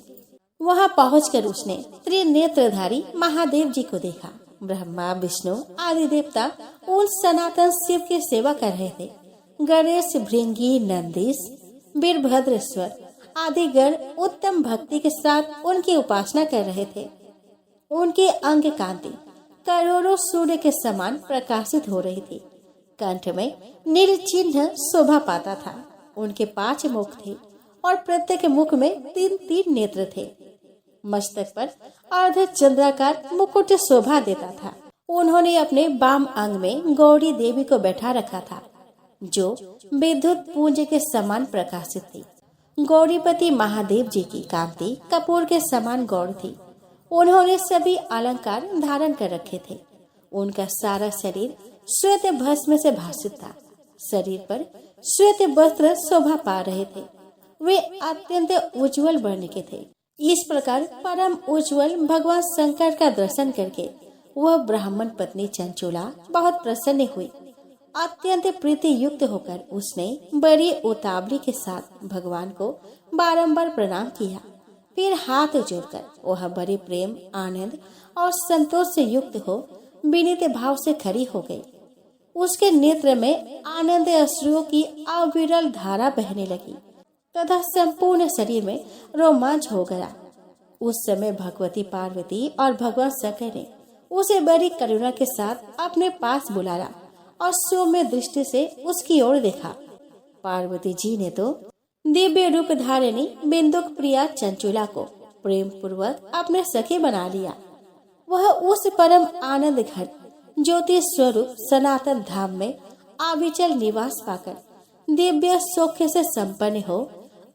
वहां पहुंचकर उसने त्रिनेत्रधारी महादेव जी को देखा। ब्रह्मा, विष्णु आदि देवता उन सनातन शिव की सेवा कर रहे थे। गणेश, भृंगी, नंदीश, वीरभद्रेश्वर आदि गण उत्तम भक्ति के साथ उनकी उपासना कर रहे थे। उनके अंग कांति करोड़ों सूर्य के समान प्रकाशित हो रही थी। कंठ में नील चिन्ह शोभा पाता था। उनके 5 मुख थे और प्रत्येक मुख में 3-3 नेत्र थे। मस्तक पर अर्ध चंद्राकार मुकुट शोभा देता था। उन्होंने अपने वाम अंग में गौरी देवी को बैठा रखा था, जो विद्युत पुंज के समान प्रकाशित थी। गौरीपति महादेव जी की कांति कपूर के समान गौर थी। उन्होंने सभी अलंकार धारण कर रखे थे। उनका सारा शरीर श्वेत भस्म से भासित था। शरीर पर श्वेत वस्त्र शोभा पा रहे थे। वे अत्यंत उज्जवल वर्ण के थे। इस प्रकार परम उज्जवल भगवान शंकर का दर्शन करके वह ब्राह्मण पत्नी चंचूला बहुत प्रसन्न हुई। अत्यंत प्रीति युक्त होकर उसने बड़ी उतावली के साथ भगवान को बारंबार प्रणाम किया। फिर हाथ जोड़कर वह बड़े प्रेम, आनंद और संतोष से युक्त हो विनीत भाव से खड़ी हो गई। उसके नेत्र में आनंद अश्रुओं की अविरल धारा बहने लगी तथा संपूर्ण शरीर में रोमांच हो गया। उस समय भगवती पार्वती और भगवान शंकर ने उसे बड़ी करुणा के साथ अपने पास बुलाया और सौम्य दृष्टि से उसकी ओर देखा। पार्वती जी ने तो दिव्य रूप धारिणी बिंदुक प्रिया चंचूला को प्रेम पूर्वक अपने सखी बना लिया। वह उस परम आनंद घर ज्योति स्वरूप सनातन धाम में अविचल निवास पाकर दिव्य सौख्य से संपन्न हो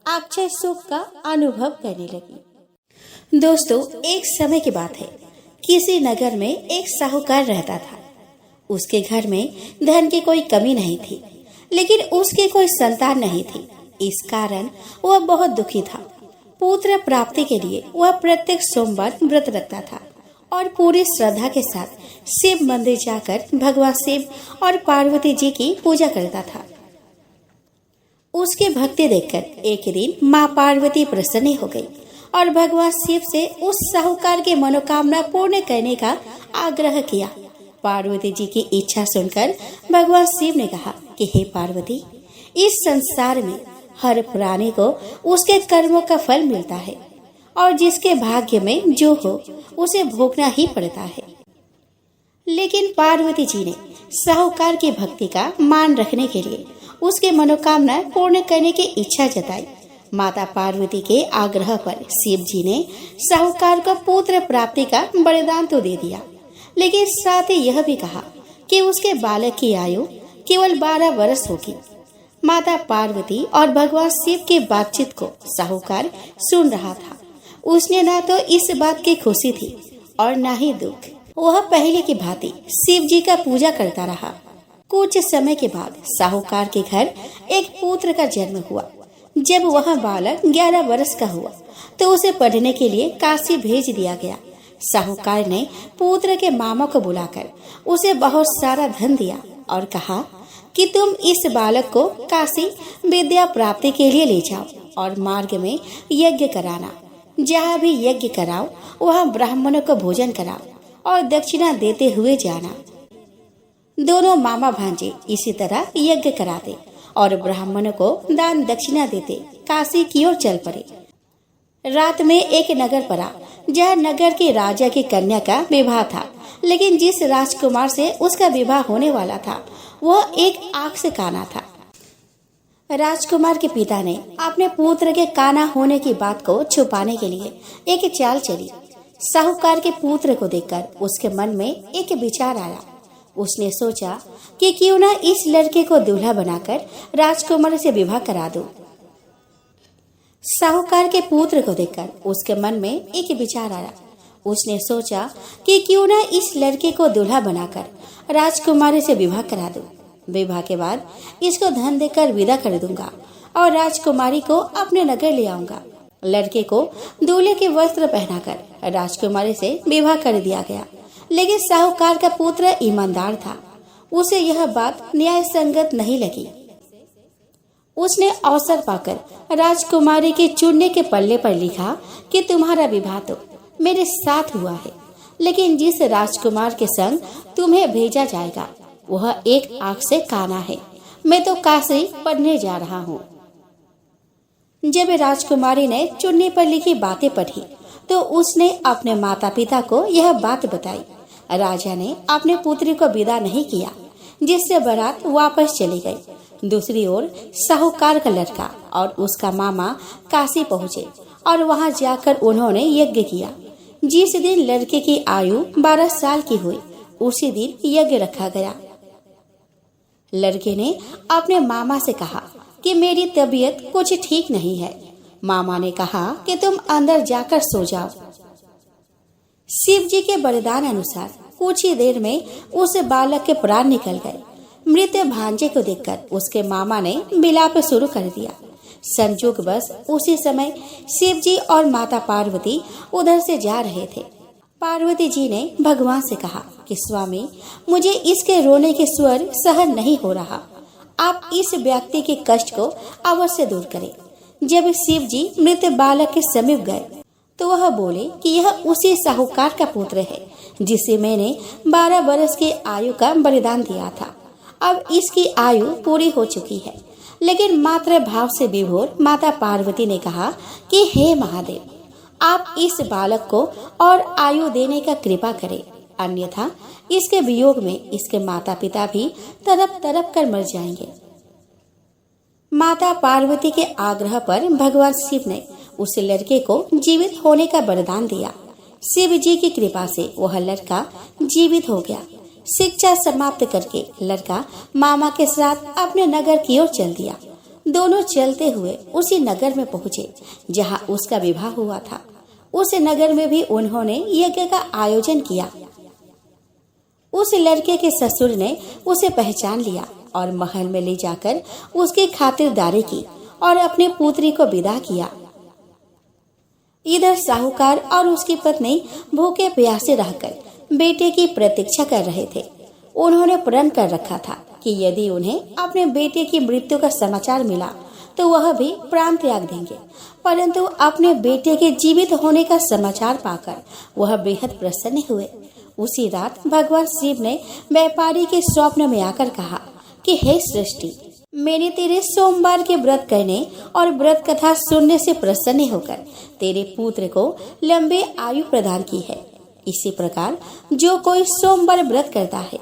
अक्षय सुख का अनुभव करने लगी। दोस्तों, एक समय की बात है, किसी नगर में एक साहूकार रहता था। उसके घर में धन की कोई कमी नहीं थी, लेकिन उसकी कोई संतान नहीं थी। इस कारण वह बहुत दुखी था। पुत्र प्राप्ति के लिए वह प्रत्येक सोमवार व्रत रखता था और पूरी श्रद्धा के साथ शिव मंदिर जाकर भगवान शिव और पार्वती जी की पूजा करता था। उसकी भक्ति देखकर एक दिन माँ पार्वती प्रसन्न हो गई और भगवान शिव से उस साहूकार की मनोकामना पूर्ण करने का आग्रह किया। पार्वती जी की इच्छा सुनकर भगवान शिव ने कहा कि हे पार्वती, इस संसार में हर प्राणी को उसके कर्मों का फल मिलता है और जिसके भाग्य में जो हो उसे भोगना ही पड़ता है। लेकिन पार्वती जी ने साहूकार की भक्ति का मान रखने के लिए उसके मनोकामना पूर्ण करने की इच्छा जताई। माता पार्वती के आग्रह पर शिव जी ने साहूकार को पुत्र प्राप्ति का वरदान तो दे दिया, लेकिन साथ ही यह भी कहा कि उसके बालक की आयु केवल 12 वर्ष होगी। माता पार्वती और भगवान शिव की बातचीत को साहूकार सुन रहा था। उसने ना तो इस बात की खुशी थी और ना ही दुख। वह पहले की भांति शिव जी का पूजा करता रहा। कुछ समय के बाद साहूकार के घर एक पुत्र का जन्म हुआ। जब वह बालक 11 वर्ष का हुआ तो उसे पढ़ने के लिए काशी भेज दिया गया। साहूकार ने पुत्र के मामा को बुलाकर उसे बहुत सारा धन दिया और कहा कि तुम इस बालक को काशी विद्या प्राप्ति के लिए ले जाओ और मार्ग में यज्ञ कराना। जहाँ भी यज्ञ कराओ वहाँ ब्राह्मणों को भोजन कराओ और दक्षिणा देते हुए जाना। दोनों मामा भांजे इसी तरह यज्ञ कराते और ब्राह्मणों को दान दक्षिणा देते काशी की ओर चल पड़े। रात में एक नगर पड़ा जहाँ नगर के राजा की कन्या का विवाह था, लेकिन जिस राजकुमार से उसका विवाह होने वाला था वह एक आंख से काना था। राजकुमार के पिता ने अपने पुत्र के काना होने की बात को छुपाने के लिए एक चाल चली। साहूकार के पुत्र को देखकर उसके मन में एक विचार आया। उसने सोचा कि क्यों ना इस लड़के को दूल्हा बनाकर राजकुमार से विवाह करा दूं। साहूकार के पुत्र को देखकर उसके मन में एक विचार आया। उसने सोचा कि क्यों ना इस लड़के को दूल्हा बनाकर राजकुमारी से विवाह करा दूं। विवाह के बाद इसको धन देकर विदा कर दूंगा और राजकुमारी को अपने नगर ले आऊंगा। लड़के को दूल्हे के वस्त्र पहनाकर राजकुमारी से विवाह कर दिया गया, लेकिन साहूकार का पुत्र ईमानदार था। उसे यह बात न्याय संगत नहीं लगी। उसने अवसर पाकर राजकुमारी के चुनने के पल्ले पर लिखा कि तुम्हारा विवाह तो मेरे साथ हुआ है, लेकिन जिस राजकुमार के संग तुम्हें भेजा जाएगा वह एक आंख से काना है। मैं तो काशी पढ़ने जा रहा हूँ। जब राजकुमारी ने चुन्नी पर लिखी बातें पढ़ी तो उसने अपने माता पिता को यह बात बताई। राजा ने अपने पुत्री को विदा नहीं किया, जिससे बारात वापस चली गई। दूसरी ओर साहूकार का लड़का और उसका मामा काशी पहुँचे और वहां जाकर उन्होंने यज्ञ किया। जिस दिन लड़के की आयु 12 साल की हुई उसी दिन यज्ञ रखा गया। लड़के ने अपने मामा से कहा कि मेरी तबीयत कुछ ठीक नहीं है। मामा ने कहा कि तुम अंदर जाकर सो जाओ। शिव जी के वरदान अनुसार कुछ ही देर में उस बालक के प्राण निकल गए। मृत भांजे को देखकर उसके मामा ने विलाप शुरू कर दिया। संजोग बस उसी समय शिव जी और माता पार्वती उधर से जा रहे थे। पार्वती जी ने भगवान से कहा कि स्वामी, मुझे इसके रोने के स्वर सहन नहीं हो रहा, आप इस व्यक्ति के कष्ट को अवश्य दूर करें। जब शिव जी मृत बालक के समीप गए तो वह बोले कि यह उसी साहूकार का पुत्र है जिसे मैंने 12 वर्ष की आयु का बलिदान दिया था। अब इसकी आयु पूरी हो चुकी है। लेकिन मातृ भाव से विभोर माता पार्वती ने कहा कि हे महादेव, आप इस बालक को और आयु देने का कृपा करें, अन्यथा इसके वियोग में इसके माता पिता भी तड़प तड़प कर मर जाएंगे। माता पार्वती के आग्रह पर भगवान शिव ने उस लड़के को जीवित होने का वरदान दिया। शिव जी की कृपा से वह लड़का जीवित हो गया। शिक्षा समाप्त करके लड़का मामा के साथ अपने नगर की ओर चल दिया। दोनों चलते हुए उसी नगर में पहुँचे जहाँ उसका विवाह हुआ था। उस नगर में भी उन्होंने यज्ञ का आयोजन किया। उस लड़के के ससुर ने उसे पहचान लिया और महल में ले जाकर उसकी खातिरदारी की और अपने पुत्री को विदा किया। इधर साहूकार और उसकी पत्नी भूखे प्यासे रहकर बेटे की प्रतीक्षा कर रहे थे। उन्होंने प्रण कर रखा था कि यदि उन्हें अपने बेटे की मृत्यु का समाचार मिला तो वह भी प्राण त्याग देंगे, परंतु अपने बेटे के जीवित होने का समाचार पाकर वह बेहद प्रसन्न हुए। उसी रात भगवान शिव ने व्यापारी के स्वप्न में आकर कहा कि हे सृष्टि, मैंने तेरे सोमवार के व्रत करने और व्रत कथा सुनने से प्रसन्न होकर तेरे पुत्र को लंबे आयु प्रदान की है। इसी प्रकार जो कोई सोमवार व्रत करता है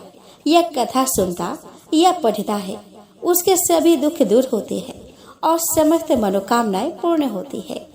या कथा सुनता या पढ़ता है, उसके सभी दुख दूर होते हैं और समस्त मनोकामनाएं पूर्ण होती है।